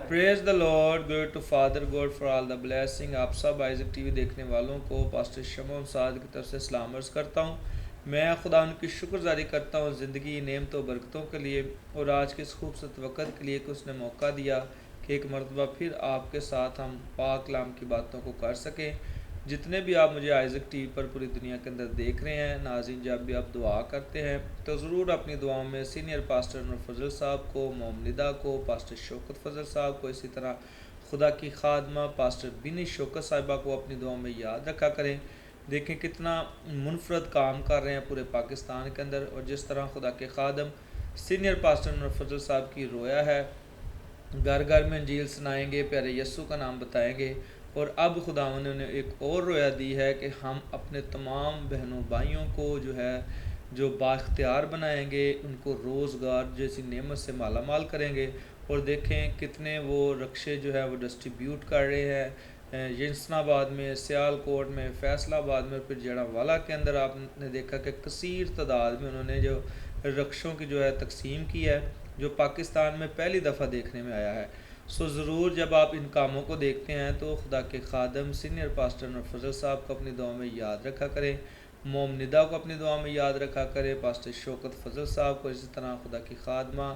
Praise the lord, glory to father God for all the blessing. आप सब Isaac TV देखने वालों को पास्टर शमोन साद की तरफ से सलाम अर्ज़ करता हूँ। मैं खुदा उनकी शुक्रगुजारी करता हूँ ज़िंदगी नेमतों बरकतों के लिए और आज के इस खूबसूरत वक़्त के लिए कि उसने मौका दिया कि एक मरतबा फिर आपके साथ हम पाक कलाम की बातों को कर सकें। जितने भी आप मुझे आइजक टीवी पर पूरी दुनिया के अंदर देख रहे हैं नाज़रीन, जब भी आप दुआ करते हैं तो ज़रूर अपनी दुआओं में सीनियर पास्टर नूर फजल साहब को, मोमनिदा को, पास्टर शौकत फजल साहब को, इसी तरह खुदा की खादमा पास्टर बिनी शौकत साहिबा को अपनी दुआओं में याद रखा करें। देखें कितना मुनफरद काम कर रहे हैं पूरे पाकिस्तान के अंदर, और जिस तरह खुदा के खादम सीनियर पास्टर नूर फजल साहब की रोया है, घर घर में इंजील सुनाएंगे, प्यारे यस्सु का नाम बताएंगे। और अब खुदावंद ने उन्हें एक और रोया दी है कि हम अपने तमाम बहनों भाइयों को जो बाख्तियार बनाएंगे, उनको रोज़गार जैसी नेमत से माला माल करेंगे। और देखें कितने वो रक्शे जो है वो डिस्ट्रीब्यूट कर रहे हैं जिन्सनाबाद में, सियालकोट में, फैसलाबाद में, फिर जड़ावाला के अंदर आपने देखा कि कसीर तादाद में उन्होंने जो रक्शों की जो है तकसीम की है, जो पाकिस्तान में पहली दफ़ा देखने में आया है। सो ज़रूर जब आप इन कामों को देखते हैं तो खुदा के खादम सीनियर पास्टर नूर फजल साहब को अपनी दुआ में याद रखा करें, मोमनिदा को अपनी दुआ में याद रखा करें, पास्टर शौकत फजल साहब को, इसी तरह खुदा की खादमा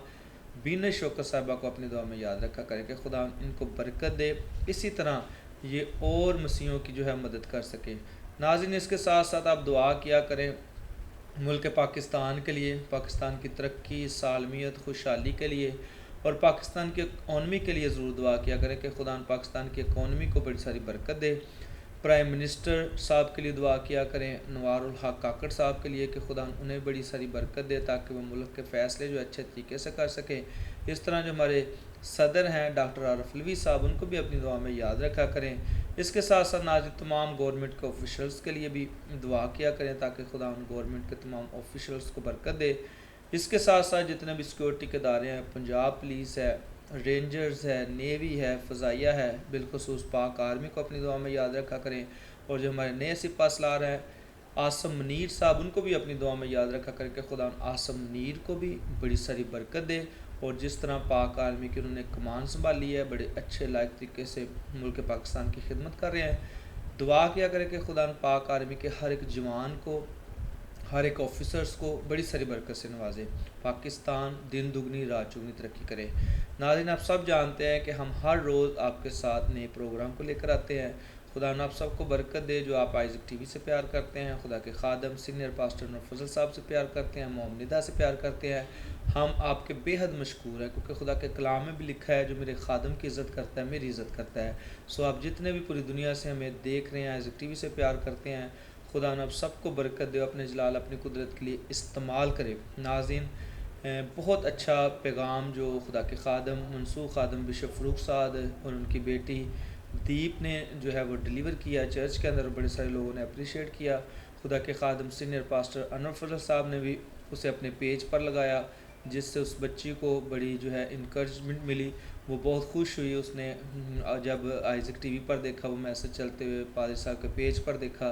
बिन शौकत साहिबा को अपनी दुआ में याद रखा करें कि खुदा इनको बरकत दे, इसी तरह ये और मसीहों की जो है मदद कर सके। नाज़रीन, इसके साथ साथ आप दुआ किया करें मुल्क पाकिस्तान के लिए, पाकिस्तान की तरक्की, सालमियत, खुशहाली के लिए, और पाकिस्तान की इकॉनमी के लिए ज़रूर दुआ किया करें कि खुदा पाकिस्तान की इकॉनमी को बड़ी सारी बरकत दे। प्राइम मिनिस्टर साहब के लिए दुआ किया करें, नवारुल हक काकड़ साहब के लिए कि खुदा उन्हें बड़ी सारी बरकत दे ताकि वो मुल्क के फ़ैसले जो अच्छे तरीके से कर सकें। इस तरह जो हमारे सदर हैं डॉक्टर आरफ अलवी साहब, उनको भी अपनी दुआ में याद रखा करें। इसके साथ साथ नाज़रीन तमाम गवर्नमेंट के ऑफिशल्स के लिए भी दुआ किया करें ताकि खुदा उन गवर्नमेंट के तमाम ऑफिशल्स को बरकत दे। इसके साथ साथ जितने भी सिक्योरिटी के इदारे हैं, पंजाब पुलिस है, रेंजर्स है, नेवी है, फ़ज़ाइया है, बिलखसूस पाक आर्मी को अपनी दुआ में याद रखा करें। और जो हमारे नए सिपा सलार हैं आसम मुनीर साहब, उनको भी अपनी दुआ में याद रखा करें कि खुदा आसम मुनीर को भी बड़ी सारी बरकत दे। और जिस तरह पाक आर्मी की उन्होंने कमान संभाली है, बड़े अच्छे लायक तरीके से मुल्क पाकिस्तान की खिदमत कर रहे हैं। दुआ किया करें कि खुदा पाक आर्मी के हर एक जवान को, हर एक ऑफिसर्स को बड़ी सारी बरकत से नवाजे। पाकिस्तान दिन दुगनी रात चौगनी तरक्की करे। नाज़रीन, आप सब जानते हैं कि हम हर रोज़ आपके साथ नए प्रोग्राम को लेकर आते हैं। खुदा आप सबको बरकत दे जो आप आइजक टीवी से प्यार करते हैं, खुदा के खादम सीनियर पास्टर नूर फजल साहब से प्यार करते हैं, मोमनिदा से प्यार करते हैं। हम आपके बेहद मशकूर हैं क्योंकि खुदा के कलाम में भी लिखा है जो मेरे खादम की इज़्ज़त करता है मेरी इज़्ज़त करता है। सो आप जितने भी पूरी दुनिया से हमें देख रहे हैं, आइजक टीवी से प्यार करते हैं, खुदा आप सबको बरकत दे, अपने जलाल अपनी कुदरत के लिए इस्तेमाल करे। नाज़रीन, बहुत अच्छा पैगाम जो खुदा के खादम मनसूख खादम बिशप फ़रूक साद और उनकी बेटी दीप ने जो है वो डिलीवर किया चर्च के अंदर, बड़े सारे लोगों ने अप्रिशिएट किया। खुदा के खादम सीनियर पास्टर अनवर फजल साहब ने भी उसे अपने पेज पर लगाया, जिससे उस बच्ची को बड़ी जो है इनकरेजमेंट मिली। वो बहुत खुश हुई, उसने जब आइजक टीवी पर देखा वो मैसेज चलते हुए, पादरी साहब के पेज पर देखा,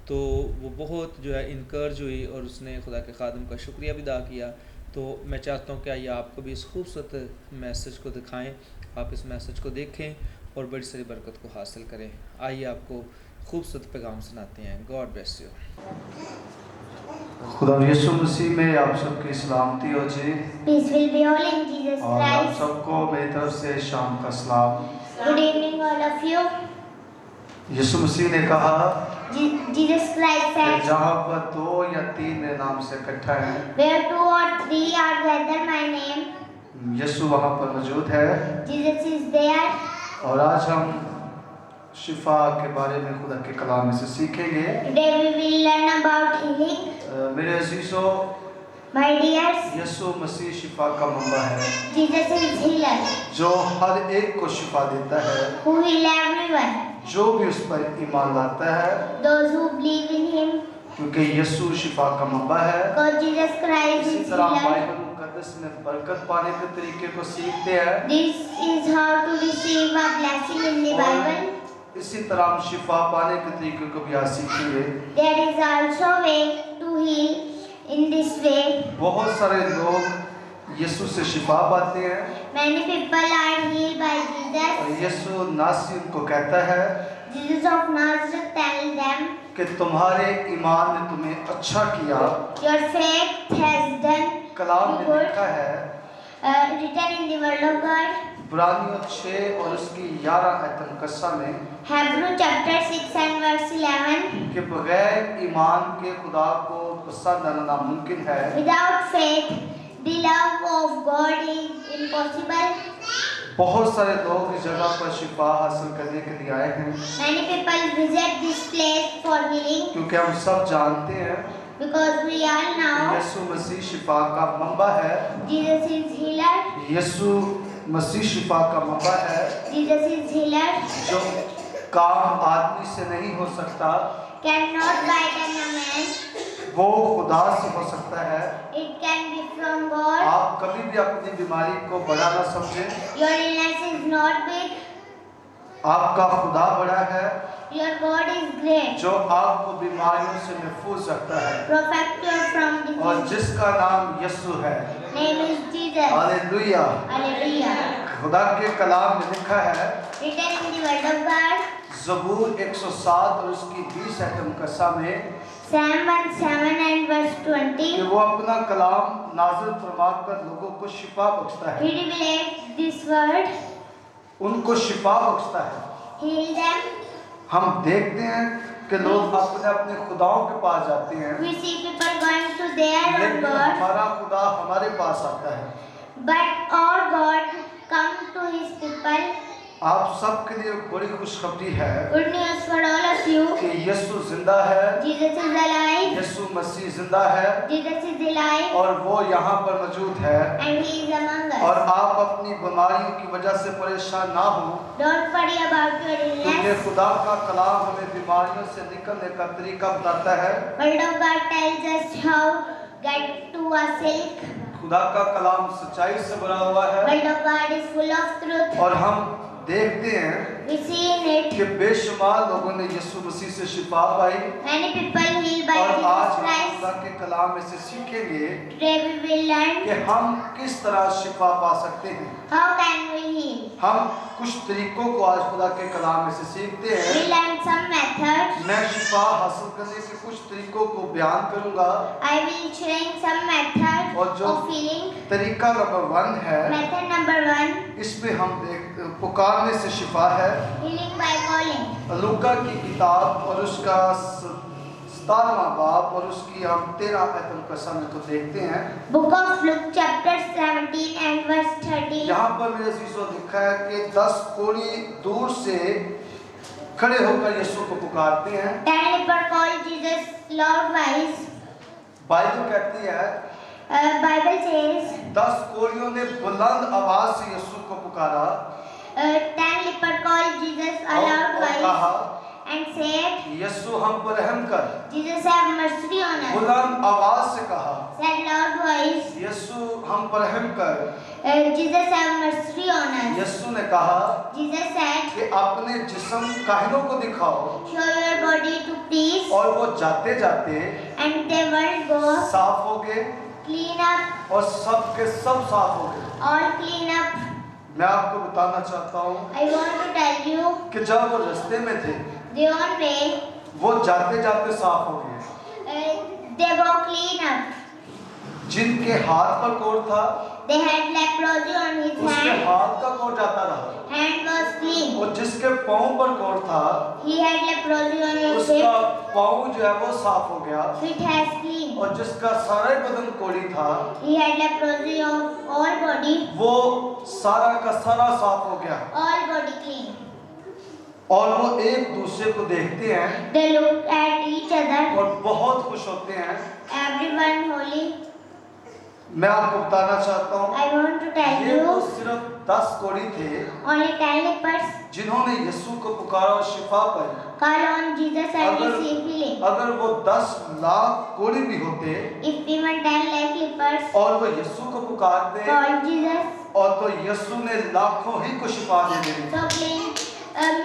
तो वो बहुत जो है इनकरेज हुई और उसने खुदा के खादम का शुक्रिया भी अदा किया। तो मैं चाहता हूँ कि आइए आपको भी इस खूबसूरत मैसेज को दिखाएं, आप इस मैसेज को देखें और बड़ी सारी बरकत को हासिल करें। आइए आपको खूबसूरत पैगाम सुनाते हैं। God bless you. खुदा यीशु मसीह में आप सबकी सलामती हो जी। Peace will be all in Jesus और आप Christ. सबको मेरी तरफ से शाम का सलाम। Good evening all of you. यीशु मसीह ने कहा Jesus Christ said, जहाँ पर 2 या 3 मेरे नाम से इकट्ठा है, where 2 or 3 are gathered my name, यीशु वहाँ पर मौजूद है। Jesus is there. और आज हम शिफा के बारे में खुदा के कलाम में से सीखेंगे। Today we will learn about healing. मेरे अजीजों, My dears, यीशु मसीह शिफा का मंबा है, Jesus is healer, जो हर एक को शिफा देता है, who heal everyone, जो भी उस पर ईमान लाता है, those who believe in him, क्योंकि यीशु शिफा का मंबा है। because Jesus Christ इसी is तरह healer. बाइबल मुकद्दस में बरकत पाने के तरीके को सीखते हैं। This is how to receive a blessing in the Bible. इसी तरह हम शिफा पाने के तरीके को भी आज सीखेंगे। There is also a way to heal in this way. बहुत सारे लोग यीशु से शिफा पाते हैं, Many people are healed by Jesus. यीशु नासरी उनको कहता है Jesus of Nazareth tells them, कि तुम्हारे ईमान ने तुम्हें अच्छा किया। your faith has done Kalam you में good. लिखा है Written in the Word of God, इब्रानियों 6 और उसकी 11 आयत मुकद्दसा में Hebrew chapter 6 and verse 11. कि बगैर ईमान के खुदा को पसंद आना नामुमकिन है। Without faith, the love of God is impossible. बहुत सारे लोग इस जगह पर शिफा हासिल करने के लिए आए हैं, Many people visit this place for healing क्योंकि हम सब जानते हैं because we all कि know यीशु मसीह शिफा का मंबा है। Jesus is healer. यीशु मसीह शिफा का मंबा है। Jesus is healer. जो काम आदमी से नहीं हो सकता Cannot by done a man. वो खुदा से हो सकता है। It can be from God. आप कभी भी अपनी बीमारी को बड़ा ना समझें। Your illness is not big. आपका खुदा बड़ा है Your God is great. जो आपको बीमारियों से महफूज रखता है Protect you from और disease. जिसका नाम यीशु है। Name is Jesus. Hallelujah. Hallelujah. खुदा के कलाम में लिखा है Written in the Word of God, ज़बूर 107 और उसकी 20 आयत मुकद्दसा में Psalm 1:7 and verse कि 20. वो अपना कलाम नाज़िल फरमाकर लोगों को शिफा बख्शता है, He relates this word, उनको शिफा बख्शता है। heal them. हम देखते हैं कि लोग अपने अपने खुदाओं के पास जाते हैं, We see people going to their own लेकिन God, हमारा खुदा हमारे पास आता है। but our God come to His people. आप सबके लिए बड़ी खुशखबरी है Good news for all of you. कि यीशु जिंदा है, Jesus is alive. यीशु मसीह जिंदा है Jesus is alive, और वो यहाँ पर मौजूद है। and He is among और us. आप अपनी बीमारियों की वजह से परेशान ना हो, Don't worry about your क्योंकि illness. खुदा का कलाम हमें बीमारियों से निकलने का तरीका बताता है। Word of God tells us how get to a silk. खुदा का कलाम सच्चाई से भरा हुआ है Word of God is full of truth. और हम देखते हैं We see in it कि बेशुमार लोगों ने यीशु मसीह से शिफा पाई। many people healed by और आज Jesus हम Christ. खुदा के कलाम में से सीखेंगे Today we will learn कि हम किस तरह शिफा पा सकते हैं। how can we heal. हम कुछ तरीकों को आज खुदा के कलाम में से सीखते We हैं। learn some methods. मैं शिफा हासिल करने के कुछ तरीकों को बयान करूंगा। I will showing some methods और जो of healing. तरीका नंबर 1 है, Method number 1, इसमें हम पुकारने से शिफा है। healing by calling. लूका की किताब और उसका 17वां बाब और उसकी हम 13 आयत का समय को देखते हैं। Book of Luke chapter 17 and verse 13. यहाँ पर मेरे अजीजों लिखा है कि 10 कोढ़ी दूर से खड़े होकर यीशु को पुकारते हैं। 10 lepers called Jesus loudwise. Bible कहती है Bible says 10 कोढ़ियों ने बुलंद आवाज से यीशु को पुकारा 10 lepers called Jesus और loudwise कहा and said, यीशु हम पर रहम कर। Jesus have mercy on us. बुलंद आवाज से कहा Said loudwise, यीशु हम पर रहम कर। Jesus have mercy on us. यीशु ने कहा Jesus said, कि अपने जिस्म काहिनों को दिखाओ show your body to priest, और वो जाते जाते and they will go साफ हो गए clean up, और सब के सब साफ हो गए। all clean up. मैं आपको बताना चाहता हूँ I want to tell you, कि जब वो रास्ते में थे they on way, वो जाते जाते साफ हो गए। they go clean up. जिनके हाथ पर कोढ़ था They had leprosy on his उसके hand, हाथ का कोढ़ जाता रहा, hand was clean. और जिसके पाँव पर कोढ़ था He had leprosy on his उसका feet, पाँव जो है वो साफ हो गया, feet has clean. और जिसका सारा ही बदन कोढ़ी था He had leprosy of all body, वो सारा का सारा साफ हो गया। all body clean. और वो एक दूसरे को देखते हैं They looked at each other, और बहुत खुश होते हैं। everyone holy. मैं आपको बताना चाहता हूँ I want to tell ये तो you, सिर्फ 10 कोढ़ी थे only 10 lepers जिन्होंने यीशु को पुकारा और शिफा पाई। call on Jesus and receive healing. अगर वो 10 लाख कोढ़ी भी होते If even 10 lakh lepers और वो यीशु को पुकारते called Jesus, और तो यीशु ने लाखों ही को शिफा दे देनी, so clean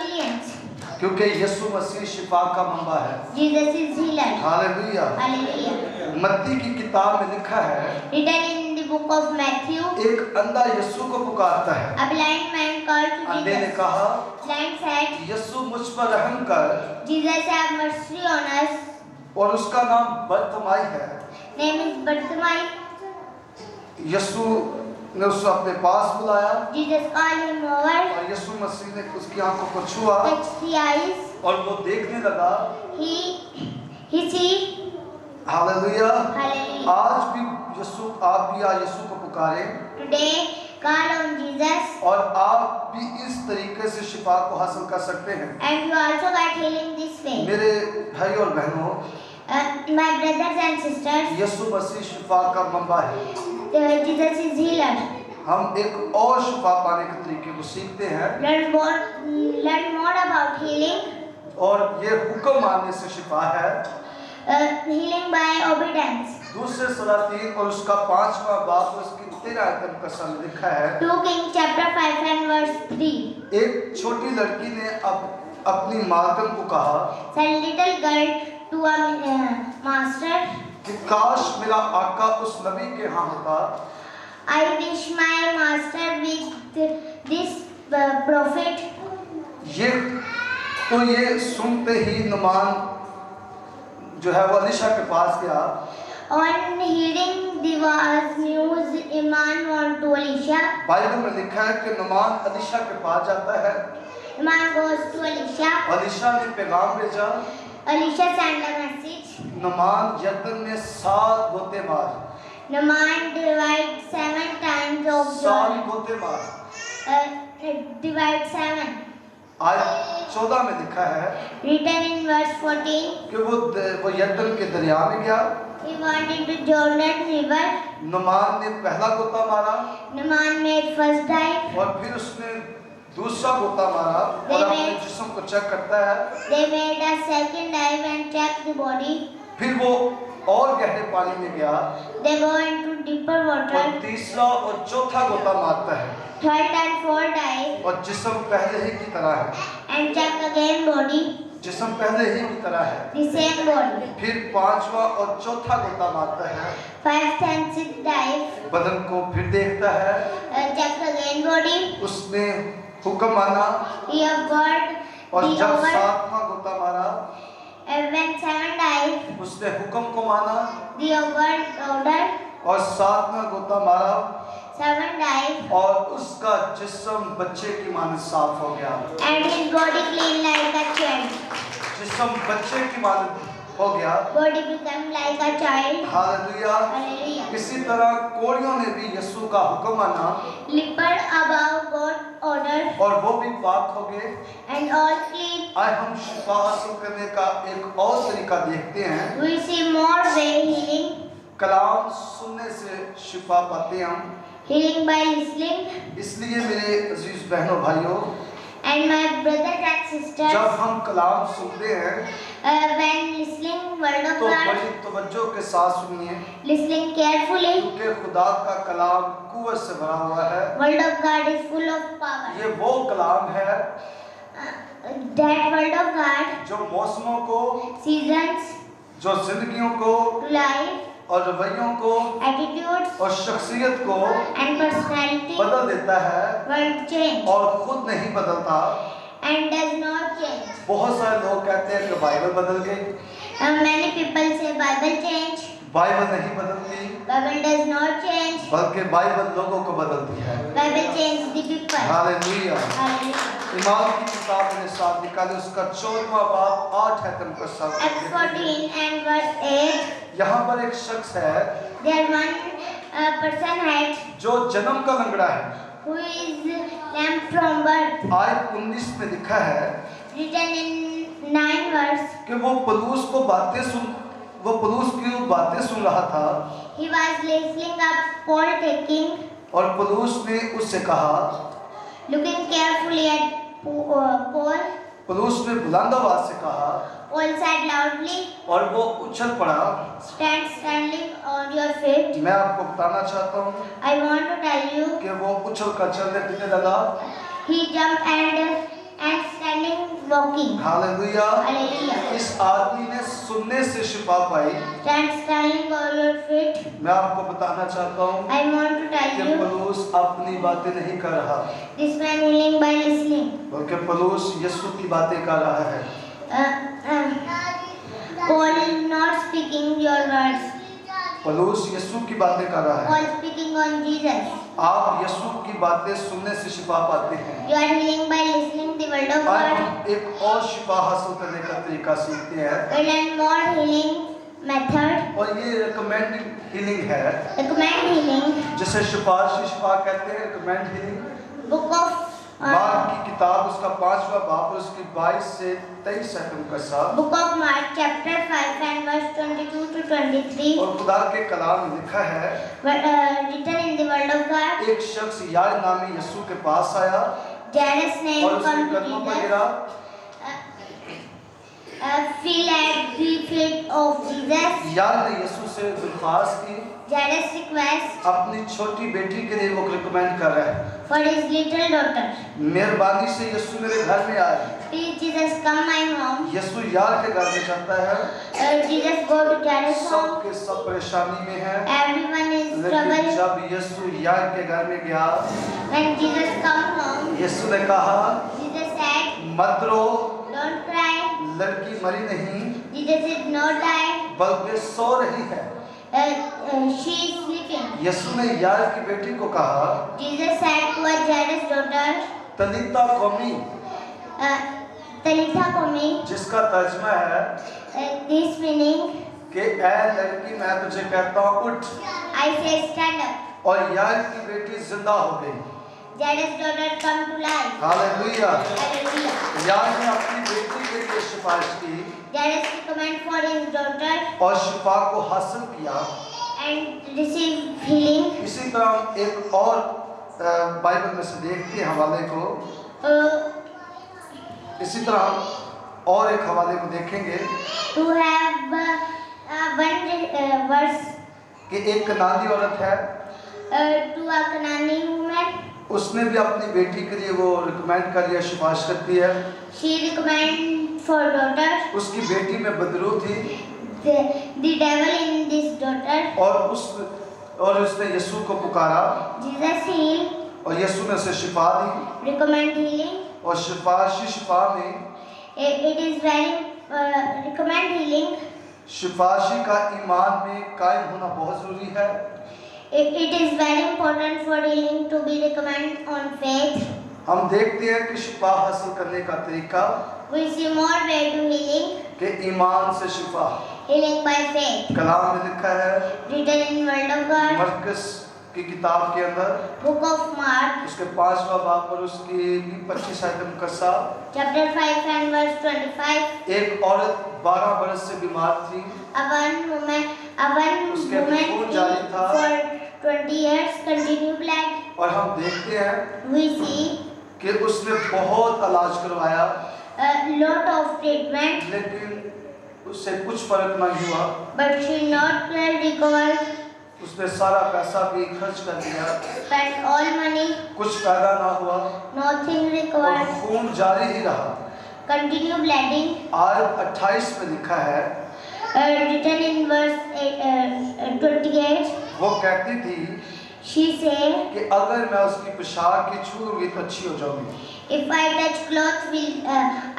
millions. क्योंकि यीशु मसीह शिफा का मंबा है। Jesus is healer. Hallelujah. Hallelujah. मत्ती की किताब में लिखा है Written in the book of Matthew, एक अंधा यीशु को पुकारता है a blind man called to अंधे ने Jesus. कहा, Blind said, यीशु मुझ पर रहम कर, Jesus have mercy on us. और उसका नाम बरतमाई है। Name is Bartimaeus. यीशु ने उसे अपने पास बुलाया Jesus called him over, और यीशु मसीह ने उसकी आंखों को छुआ touched the eyes. और वो देखने लगा। He see. हालेलुया। Hallelujah. आज भी आप भी आज यीशु को पुकारें Today, call on Jesus, और आप भी इस तरीके से शिफा को हासिल कर सकते हैं। and you also got healing this way. मेरे भाई और बहनों, My brothers and sisters, यीशु मसीह शिफा का मंबा है। Jesus is healer. हम एक और शिफा पाने के तरीके को सीखते हैं Learn more about healing. और ये हुक्म मानने से शिफा है। Healing by obedience. दूसरे सलातीन और उसका 5वां बाब और उसकी 13 आयत का समय लिखा है। 2 Kings chapter 5 and verse 3. एक छोटी लड़की ने अपनी मालकन को कहा Said little girl to a master, कि काश मेरा आका उस नबी के यहाँ होता। I wish my master with this prophet. ये सुनते ही नुमान जो है वो अलीशा के पास गया। On hearing the news, Iman went to Elisha. Bible में लिखा है कि नुमान अलीशा के पास जाता है। Iman goes to Elisha. Alisha ने पैगाम भेजा। Elisha sent a message. Numan यरदन में 7 गोते मार। Naaman divide 7 times of 7 Jordan. गोते मार। Divide 7. आयत 14 में लिखा है Written in verse 14. कि वो यरदन के दरिया में गया। He went into Jordan river. Numan ने पहला गोता मारा Naaman made first dive. और फिर उसने दूसरा गोता मारा और अपने जिस्म को चेक करता है। They made a second dive and checked the body. फिर वो और गहरे पानी में गया They go into deeper और water. तीसरा और चौथा गोता मारता है Third and fourth dive और जिस्म पहले ही की तरह है। and check again body. जिस्म पहले ही की तरह है। The same body. फिर 5वां और चौथा गोता मारता है। Fifth and sixth dive. बदन को फिर देखता है। Check again body. उसने हुक्म माना He observed और the जब over. 7वां गोता मारा When 7 dive, उसने हुक्म को माना the order. और 7वां गोता मारा 7 dive. और उसका जिस्म बच्चे की मानद साफ हो गया। And his body clean like a child. जिस्म बच्चे की मानद हो गया। Body become like a child. Hallelujah. Hallelujah. इसी तरह कोढ़ियों ने भी यीशु का हुक्म माना Leper above God's order और वो भी पाक हो गए। and all clean. आज हम शिफा हासिल करने का एक और तरीका देखते हैं। We see more way healing. कलाम सुनने से शिफा पाते हैं हम। Healing by listening. इसलिए मेरे अजीज बहनों भाइयों, And my brothers and sisters, जब हम कलाम सुनते हैं when listening word of तो God, बड़ी तवज्जो के साथ सुनिए listening carefully. क्योंकि खुदा का कलाम कुव्वत से भरा हुआ है। Word of God is full of power. ये वो कलाम है That word of God, जो मौसमों को, seasons, जो जिंदगियों को life, और रवैयों को attitudes, और शख्सियत को and personality बदल देता है will change और खुद नहीं बदलता। and does not change. बहुत सारे लोग कहते हैं कि बाइबल बदल गई। Many people say Bible change. Bible नहीं बदलती, Bible does not change. बल्कि बाइबल लोगों को बदलती है। Bible changes the people. Hallelujah. Hallelujah. ईमान की किताब मेरे साथ निकाले, उसका 14वां बाब 8 है तुमको सब। Acts 14 and verse 8. यहाँ पर एक शख्स है There one person had जो जन्म का लंगड़ा है। who is lame from birth. आयत 19 में लिखा है Written in 9 verse. कि वो पलूस की बातें सुन रहा था He was listening up Paul taking, और पलूस ने उससे कहा, looking carefully at Paul. Palus ने बुलंद आवाज से कहा Paul said loudly, और वो उछल पड़ा। standing on your feet. मैं आपको बताना चाहता हूँ I want to tell you, कि वो उछल कर चलने फिरने लगा। he jumped and standing walking. Hallelujah. Hallelujah. इस आदमी ने सुनने से शिफा पाई। Stand standing on your feet. मैं आपको बताना चाहता हूँ I want to tell कि you, पौलुस अपनी बातें नहीं कर रहा, this man healing by listening. बल्कि पौलुस यीशु की बातें कर रहा है। Paul not speaking your words. पौलुस यीशु की बातें कर रहा है। Paul speaking on Jesus. आप यीशु की बातें सुनने से शिफा पाते हैं। You are healing by listening the word of आज God. हम एक और शिफा हासिल करने का तरीका सीखते हैं, We learn more healing method. और ये रिकमेंडेड हीलिंग है, Recommend healing. जिसे सिफारिशी शिफा कहते हैं। Recommend healing Book of mark की किताब उसका 5वां बाब और उसकी 22 से 23 आयतों का साथ। Book of Mark chapter 5 and verse 22 to 23. और खुदा के कलाम में लिखा है, Written in the word of God. एक शख्स यार नामी यीशु के पास आया Jairus' name और उसके come to कदमों पर Jesus. गिरा Feel at the feet of Jesus. यार ने यीशु से दरख्वास्त की, Jairus request अपनी छोटी बेटी के लिए वो रिकमेंड कर रहा है, for his little daughter. मेहरबानी से यीशु मेरे घर में आए। Please Jesus come my home. यीशु यार के घर में जाता है, Jesus go to Jairus' सब home. के सब परेशानी में है, Everyone is लेकिन troubled. जब यीशु यार के घर में गया, When Jesus come home, यीशु ने कहा, Jesus said, मत रो, don't cry. लड़की मरी नहीं Jesus did not die. बल्कि सो रही है। She is sleeping. यीशु ने यार की बेटी को कहा, Jesus said to a Jairus' daughter, तलीता कौमी, Talitha Kumi, जिसका तर्जमा है this meaning, कि ऐ लड़की मैं तुझे कहता हूँ उठ, I say stand up. और यार की बेटी जिंदा हो गई। Jairus' daughter come to life. Hallelujah. Hallelujah. यार ने अपनी बेटी के लिए सिफारिश की Jairus recommend for his daughter और शिफा को हासिल किया। and receive healing. इसी तरह एक और बाइबल में से देखते हैं हवाले को, इसी तरह और एक हवाले को देखेंगे To have one verse कि एक कनानी औरत है, to a Canaanite woman. उसने भी अपनी बेटी के लिए वो रिकमेंड कर लिया, सिफारिश करती है। She recommend for daughter. उसकी बेटी में बदरू थी The devil in this daughter. और उसने यीशु को पुकारा Jesus heal. और यीशु ने उसे शिफा दी। Recommend healing. और शिफा में It is very recommend healing. शिफाशी का ईमान में कायम होना बहुत जरूरी है। It is very important for healing to be recommend on faith. हम देखते हैं कि शिफा हासिल करने का तरीका We see more way to healing. कि ईमान से शिफा। Healing by faith. कलाम में लिखा है Written in word of God. मरकस की किताब के अंदर Book of Mark. उसके 5वां बाब पर उसकी 25 आयत का साथ, Chapter 5 and verse 25. एक औरत 12 बरस से बीमार थी, One woman उसके खून जारी था। for 20 years continue blood. और हम देखते हैं We see कि उसने बहुत इलाज करवाया, a lot of treatment, लेकिन उससे कुछ फर्क नहीं हुआ। but she not recovered. उसने सारा पैसा भी खर्च कर दिया, Spent all money, कुछ फायदा ना हुआ nothing और recovered. खून जारी ही रहा। Continue bleeding. आयत 28 में लिखा है, Written in verse 28. वो कहती थी She said, कि अगर मैं उसकी पोशाक की छू लूंगी तो अच्छी हो जाऊंगी। if I touch cloth,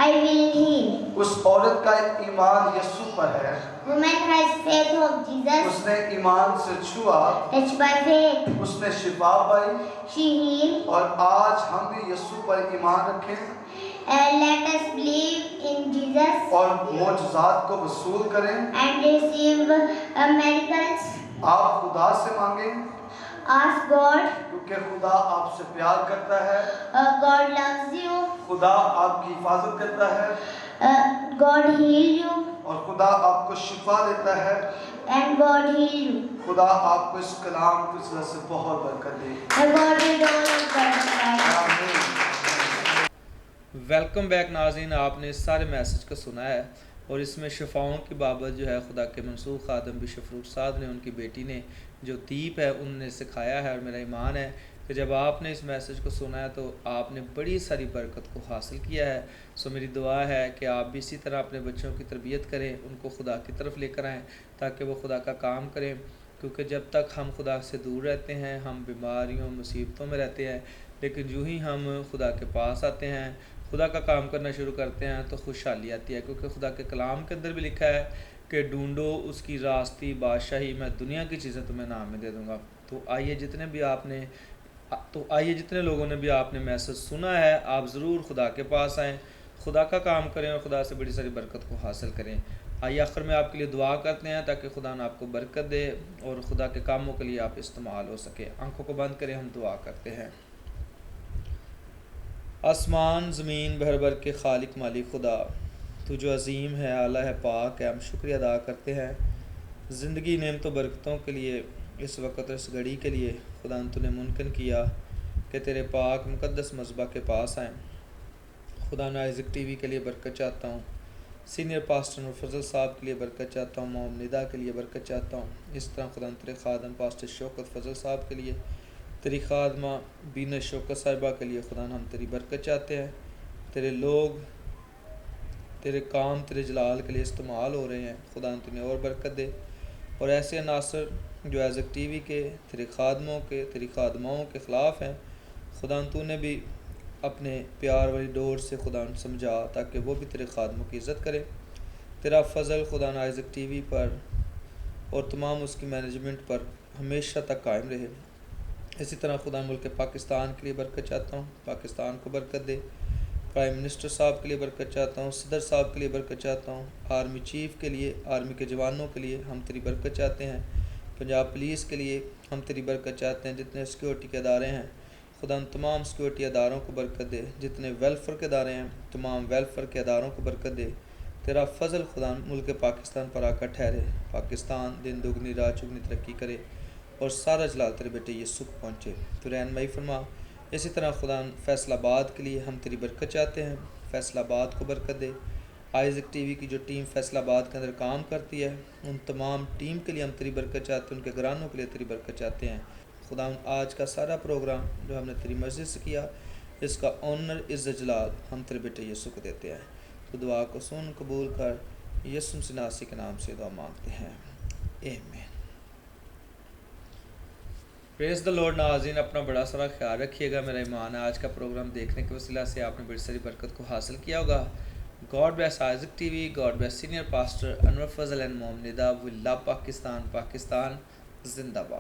I will heal. उस औरत का ईमान यीशु पर है, Woman has faith of Jesus. उसने ईमान से छुआ, Touched by faith, उसने शिफा पाई। she healed. और आज हम भी यीशु पर ईमान रखें Let us believe in Jesus और मौजज़ात को वसूल करें। and receive miracles. आप खुदा से मांगें Ask God. क्योंकि खुदा आपसे प्यार करता है, God loves you. खुदा आपकी हिफाजत करता है God heal you और खुदा आपको शिफा देता है। and God heal you. खुदा आपको इस कलाम की वजह से बहुत बरकत दे। And God will always glorify. आमीन। वेलकम बैक नाज़रीन, आपने इस सारे मैसेज को सुना है और इसमें शफाओं की बाबत जो है खुदा के मंसूर खादम बिशप फरूक साहब ने, उनकी बेटी ने जो तीप है उनने सिखाया है। और मेरा ईमान है कि जब आपने इस मैसेज को सुना है तो आपने बड़ी सारी बरकत को हासिल किया है। सो मेरी दुआ है कि आप भी इसी तरह अपने बच्चों की तरबियत करें, उनको खुदा की तरफ लेकर आएँ ताकि वो खुदा का काम करें, क्योंकि जब तक हम खुदा से दूर रहते हैं हम बीमारियों मुसीबतों में रहते हैं, लेकिन यूँ ही हम खुदा के पास आते हैं, खुदा का काम करना शुरू करते हैं तो खुशहाली आती है। क्योंकि खुदा के कलाम के अंदर भी लिखा है कि ढूंढो उसकी रास्ती बादशाही, मैं दुनिया की चीज़ें तुम्हें नाम में दे दूँगा। तो आइए जितने लोगों ने भी आपने मैसेज सुना है, आप ज़रूर खुदा के पास आएँ, खुदा का काम करें और खुदा से बड़ी सारी बरकत को हासिल करें। आइए आखिर में आपके लिए दुआ करते हैं ताकि खुदा ने आपको बरकत दे और खुदा के कामों के लिए आप इस्तेमाल हो सके। आंखों को बंद करें, हम दुआ करते हैं। आसमान ज़मीन भर भर के खालिक मालिक खुदा, तू जो अजीम है, आला है, पाक है, हम शुक्रिया अदा करते हैं ज़िंदगी नेमतों बरकतों के लिए, इस वक्त इस घड़ी के लिए खुदा तूने मुमकिन किया कि तेरे पाक मुकद्दस मज़बा के पास आएँ। खुदा ने आइज़क टीवी के लिए बरकत चाहता हूँ, सीनियर पास्टर नूर फजल साहब के लिए बरकत चाहता हूँ, मोम निदा के लिए बरकत चाहता हूँ। इस तरह खुदा तेरे खादम पास्टर शौकत फजल साहब के लिए, तेरी खादमा बीन शौकत साहिबा के लिए खुदा हम तेरी बरकत चाहते हैं। तेरे लोग तेरे काम तेरे जलाल के लिए इस्तेमाल हो रहे हैं, खुदा तुम्हें और बरकत दे। और ऐसे अनासर जो आइज़क टीवी के तेरे खादमों के तेरी खादमाओं के ख़िलाफ़ हैं, खुदा तूने भी अपने प्यार वाली डोर से खुदा समझा ताकि वो भी तेरे खादमों की इज़्ज़त करे। तेरा फ़ज़ल खुदा आइज़क टीवी पर और तमाम उसकी मैनेजमेंट पर हमेशा तक कायम रहे। इसी तरह खुदा मुल्क पाकिस्तान के लिए बरकत चाहता हूँ, पाकिस्तान को बरकत दे। प्राइम मिनिस्टर साहब के लिए बरकत चाहता हूँ, सदर साहब के लिए बरकत चाहता हूँ, आर्मी चीफ़ के लिए, आर्मी के जवानों के लिए हम तेरी बरकत चाहते हैं। पंजाब पुलिस के लिए हम तेरी बरकत चाहते हैं। जितने सिक्योरिटी के अदारे हैं खुदा तमाम सिक्योरिटी अदारों को बरकत दे। जितने वेलफेयर के अदारे हैं तमाम वेलफेयर के अदारों को बरकत दे। तेरा फ़ज़ल खुदा मुल्क पाकिस्तान पर आकर ठहरे, पाकिस्तान दिन दुगनी रात चुगनी तरक्की करे और सारा जलाल तेरे बेटे यीशु को पहुँचे। तो रहनुमाई फरमा। इसी तरह खुदा फ़ैसलाबाद के लिए हम तेरी बरकत चाहते हैं, फ़ैसलाबाद को बरकत दे। आइज़क टीवी की जो टीम फ़ैसलाबाद के अंदर काम करती है उन तमाम टीम के लिए हम तेरी बरकत चाहते हैं, उनके घरानों के लिए तेरी बरकत चाहते हैं। खुदा आज का सारा प्रोग्राम जो हमने तेरी मर्ज़ी से किया, इसका ऑनर इज़्ज़त जलाल हम तेरे बेटे यीशु को देते हैं। तो दुआ को सुन कबूल कर, यीशु मसीह नासी के नाम से दुआ मांगते हैं, आमीन। Praise the Lord. नाज़रीन, अपना बड़ा सारा ख्याल रखिएगा। मेरा ईमान है आज का प्रोग्राम देखने के वसीला से आपने बड़ी सारी बरकत को हासिल किया होगा। God bless Isaac TV, God bless senior pastor Anwar Fazal and mom Nida. We love Pakistan, Pakistan जिंदाबाद।